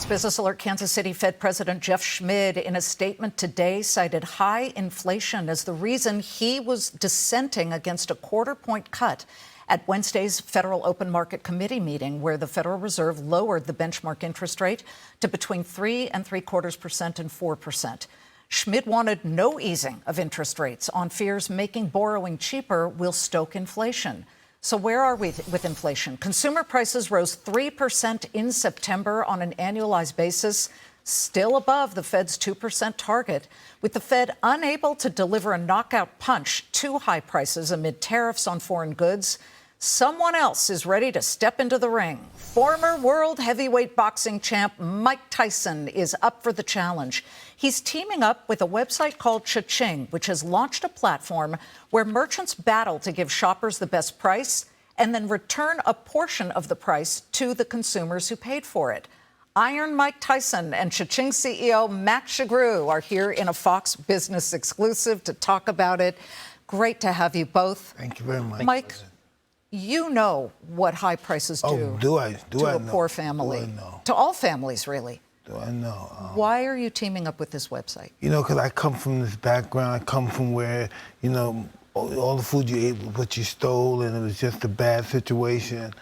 Fox Business Alert, Kansas City Fed President Jeff Schmid, in a statement today, cited high inflation as the reason he was dissenting against a quarter-point cut at Wednesday's Federal Open Market Committee meeting, where the Federal Reserve lowered the benchmark interest rate to between 3.75% and 4%. Schmid wanted no easing of interest rates on fears making borrowing cheaper will stoke inflation. So where are we with inflation? Consumer prices rose 3% in September on an annualized basis, still above the Fed's 2% target, with the Fed unable to deliver a knockout punch to high prices amid tariffs on foreign goods. Someone else is ready to step into the ring. Former world heavyweight boxing champ Mike Tyson is up for the challenge. He's teaming up with a website called Che Ching, which has launched a platform where merchants battle to give shoppers the best price and then return a portion of the price to the consumers who paid for it. Iron Mike Tyson and Che Ching CEO Max Shagru are here in a Fox Business exclusive to talk about it. Great to have you both. Thank you very much. Mike, you know what high prices do to a poor family. Do I know? To all families, really. Do I know? Why are you teaming up with this website? You know, because I come from this background. I come from where, you know, all the food you ate was what you stole, and it was just a bad situation.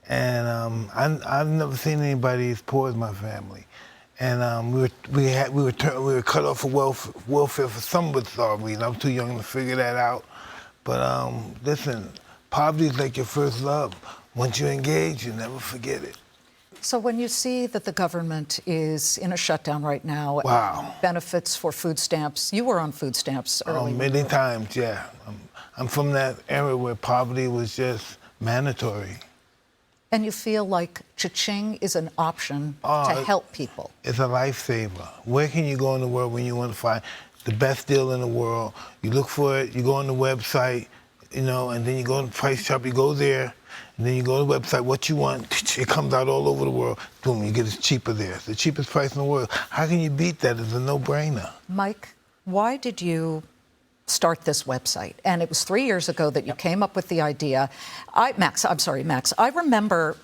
And I've never seen anybody as poor as my family. And we were cut off of welfare for some bizarre reason. I'm too young to figure that out. But listen, poverty is like your first love. Once you engage, you never forget it. So when you see that the government is in a shutdown right now, wow, benefits for food stamps, you were on food stamps earlier. Many times, yeah. I'm from that era where poverty was just mandatory. And you feel like Che Ching is an option to help people. It's a lifesaver. Where can you go in the world when you want to find the best deal in the world? You look for it, you go on the website, you know, and then you go to the price shop, you go there, and then you go to the website, what you want, it comes out all over the world. Boom, you get it cheaper there. It's the cheapest price in the world. How can you beat that? It's a no-brainer. Mike, why did you start this website? And it was 3 years ago that you came up with the idea. Max, I remember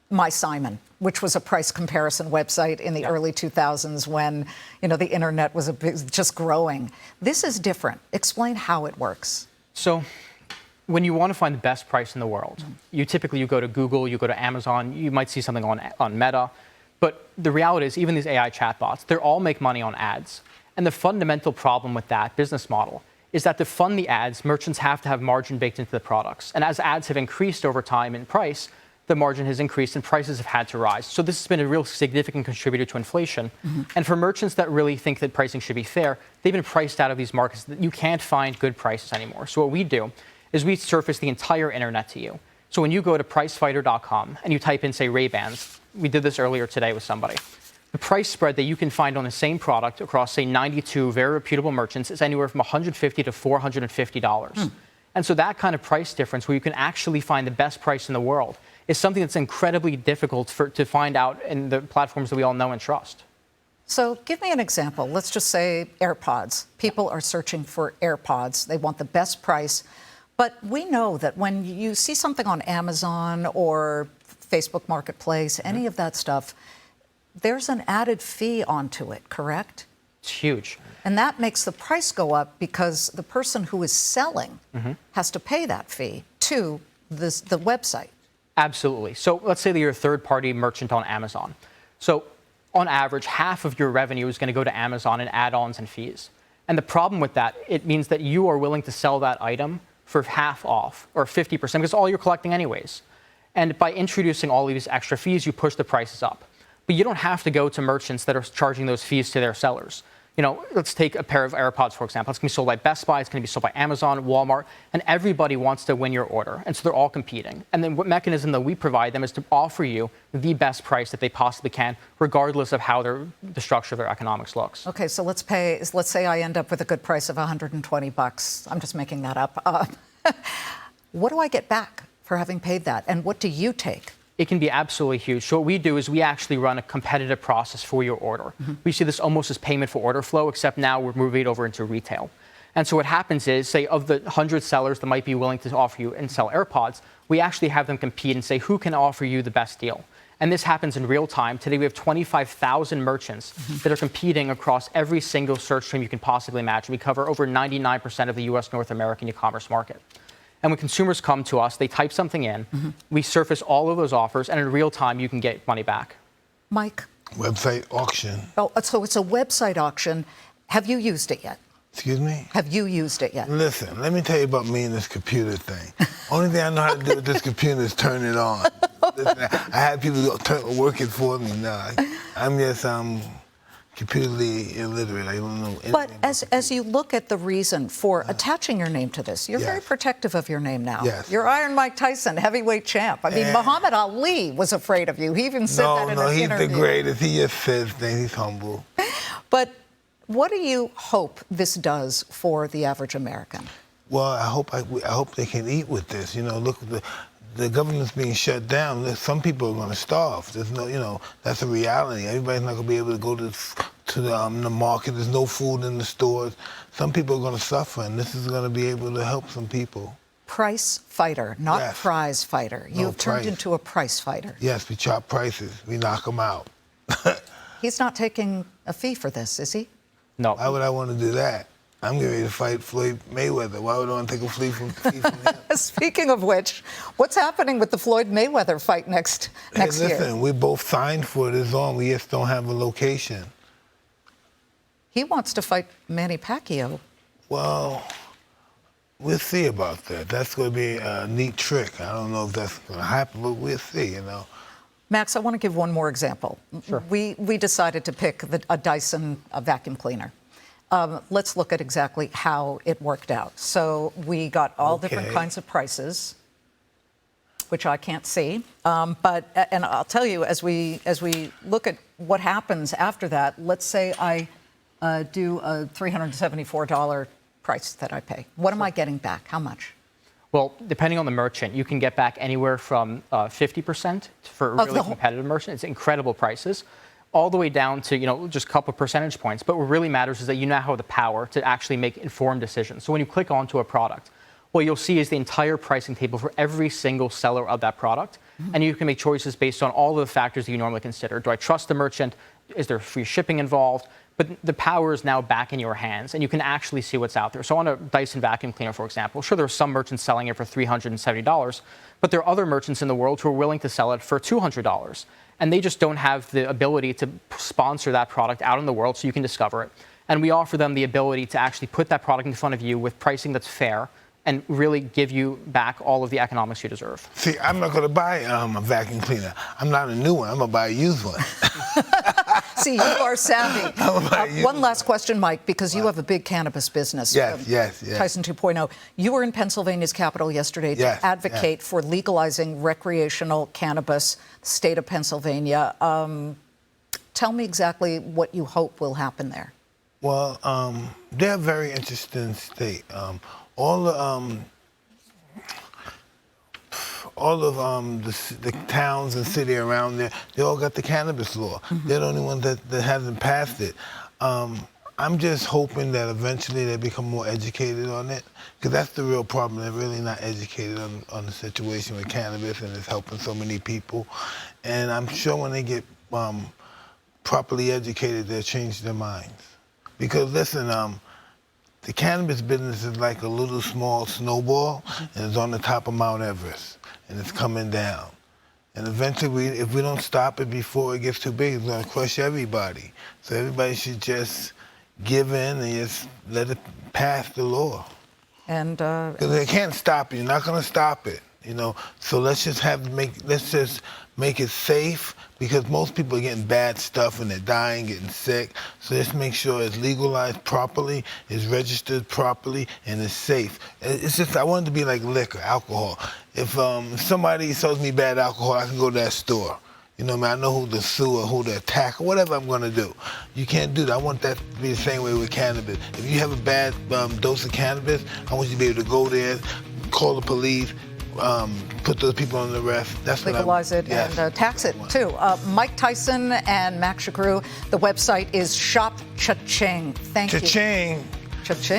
My Simon, which was a price comparison website in the early 2000s when, you know, the internet was just growing. This is different. Explain how it works. So when you want to find the best price in the world, you go to Google, you go to Amazon, you might see something on Meta. But the reality is, even these AI chatbots, they all make money on ads. And the fundamental problem with that business model is that to fund the ads, merchants have to have margin baked into the products. And as ads have increased over time in price, the margin has increased and prices have had to rise. So this has been a real significant contributor to inflation. And for merchants that really think that pricing should be fair, they've been priced out of these markets. You can't find good prices anymore. So what we do is we surface the entire internet to you. So when you go to pricefighter.com and you type in, say, Ray-Bans, we did this earlier today with somebody, the price spread that you can find on the same product across, say, 92 very reputable merchants is anywhere from $150 to $450. And so that kind of price difference, where you can actually find the best price in the world, is something that's incredibly difficult to find out in the platforms that we all know and trust. So give me an example. Let's just say AirPods. People are searching for AirPods. They want the best price. But we know that when you see something on Amazon or Facebook Marketplace, any of that stuff, there's an added fee onto it, correct? It's huge. And that makes the price go up because the person who is selling has to pay that fee to the website. Absolutely. So let's say that you're a third-party merchant on Amazon. So on average, half of your revenue is going to go to Amazon in add-ons and fees. And the problem with that, it means that you are willing to sell that item for half off or 50%, because it's all you're collecting anyways. And by introducing all of these extra fees, you push the prices up. But you don't have to go to merchants that are charging those fees to their sellers. You know, let's take a pair of AirPods, for example. It's going to be sold by Best Buy. It's going to be sold by Amazon, Walmart, and everybody wants to win your order. And so they're all competing. And then what mechanism that we provide them is to offer you the best price that they possibly can, regardless of how the structure of their economics looks. Okay, so let's say I end up with a good price of $120. I'm just making that up. What do I get back for having paid that? And what do you take? It can be absolutely huge. So what we do is we actually run a competitive process for your order. We see this almost as payment for order flow, except now we're moving it over into retail. And so what happens is, say, of the 100 sellers that might be willing to offer you and sell AirPods, we actually have them compete and say, who can offer you the best deal? And this happens in real time. Today, we have 25,000 merchants that are competing across every single search term you can possibly imagine. We cover over 99% of the U.S. North American e-commerce market. And when consumers come to us, they type something in, we surface all of those offers, and in real time, you can get money back. Mike? Website auction. Oh, so it's a website auction. Have you used it yet? Excuse me? Have you used it yet? Listen, let me tell you about me and this computer thing. Only thing I know how to do with this computer is turn it on. Listen, I had people work it for me. No, I'm just computerly illiterate. I don't know anything. But as you look at the reason for attaching your name to this, you're very Yes. protective of your name now. Yes. You're Iron Mike Tyson, heavyweight champ. I mean, Muhammad Ali was afraid of you. He even said that in an he's interview. the greatest. He just says things. He's humble. But what do you hope this does for the average American? Well, I hope they can eat with this. You know, look, the government's being shut down. Some people are going to starve. There's no, that's a reality. Everybody's not going to be able to go to the market. There's no food in the stores. Some people are going to suffer, and this is going to be able to help some people. Price fighter, not Yes. prize fighter. No, You've turned price. into a price fighter. Yes, we chop prices. We knock them out. He's not taking a fee for this, is he? No. Why would I want to do that? I'm getting ready to fight Floyd Mayweather. Why would I want to take a fee from him? Speaking of which, what's happening with the Floyd Mayweather fight next Hey, year? listen, we both signed for it. It's on. We just don't have a location. He wants to fight Manny Pacquiao. Well, we'll see about that. That's going to be a neat trick. I don't know if that's going to happen, but we'll see, you know. Max, I want to give one more example. Sure. We decided to pick a Dyson vacuum cleaner. Let's look at exactly how it worked out. So we got all different Okay. kinds of prices, which I can't see. And I'll tell you, as we look at what happens after that, let's say I do a $374 price that I pay. What am I getting back? How much? Well, depending on the merchant, you can get back anywhere from 50% for a Of really the whole- competitive merchant. It's incredible prices, all the way down to just a couple of percentage points. But what really matters is that you now have the power to actually make informed decisions. So when you click onto a product, what you'll see is the entire pricing table for every single seller of that product, and you can make choices based on all of the factors that you normally consider. Do I trust the merchant? Is there free shipping involved? But the power is now back in your hands, and you can actually see what's out there. So on a Dyson vacuum cleaner, for example, sure, there are some merchants selling it for $370, but there are other merchants in the world who are willing to sell it for $200. And they just don't have the ability to sponsor that product out in the world so you can discover it. And we offer them the ability to actually put that product in front of you with pricing that's fair and really give you back all of the economics you deserve. See, I'm not going to buy a vacuum cleaner. I'm not a new one. I'm going to buy a used one. See, you are savvy. One last question, Mike, because you have a big cannabis business. Yes. Tyson 2.0. You were in Pennsylvania's capital yesterday to Yes, advocate for legalizing recreational cannabis, state of Pennsylvania. Tell me exactly what you hope will happen there. Well, they're a very interesting state. All of the towns and city around there, they all got the cannabis law. They're the only ones that hasn't passed it. I'm just hoping that eventually they become more educated on it, because that's the real problem. They're really not educated on the situation with cannabis, and it's helping so many people. And I'm sure when they get properly educated, they'll change their minds. Because listen, the cannabis business is like a little small snowball, and it's on the top of Mount Everest, and it's coming down. And eventually, if we don't stop it before it gets too big, it's going to crush everybody. So everybody should just give in and just let it pass the law. And Because they can't stop it. You're not going to stop it. So let's just make it safe, because most people are getting bad stuff and they're dying, getting sick. So let's make sure it's legalized properly, it's registered properly, and it's safe. It's just, I want it to be like liquor, alcohol. If somebody sells me bad alcohol, I can go to that store. I know who to sue or who to attack or whatever I'm going to do. You can't do that. I want that to be the same way with cannabis. If you have a bad dose of cannabis, I want you to be able to go there, call the police, put those people on the arrest. That's what legalize it yes. and tax it, too. Mike Tyson and Max Shakru. The website is Shop Che Ching. Thank you. Cha-ching. Che Ching.